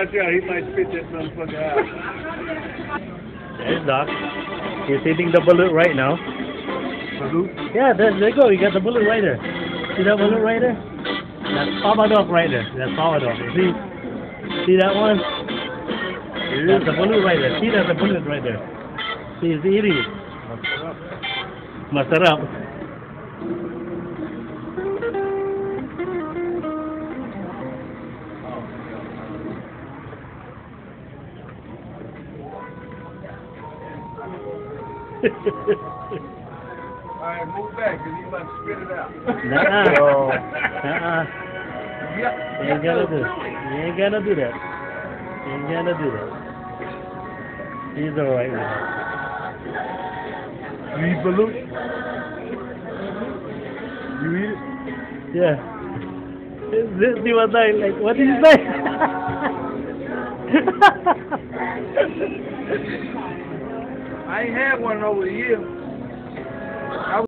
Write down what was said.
He might spit that motherfucker out. There's Doc. He's eating the balut right now. Balut? Yeah, there you go. You got the balut right there. See that balut right there? That's Papa Dog right there. That's Papa Dog. See that one? That's the balut right there. See, that's the balut right there. See, he's eating it. Masarap. Alright, move back, because he's about to spit it out. Nah. Yeah. You ain't gonna do it. You ain't gonna do that. You ain't gonna do that. He's alright with that. You eat balut? You eat it? Yeah. This was like, what did you say? I ain't had one over the years.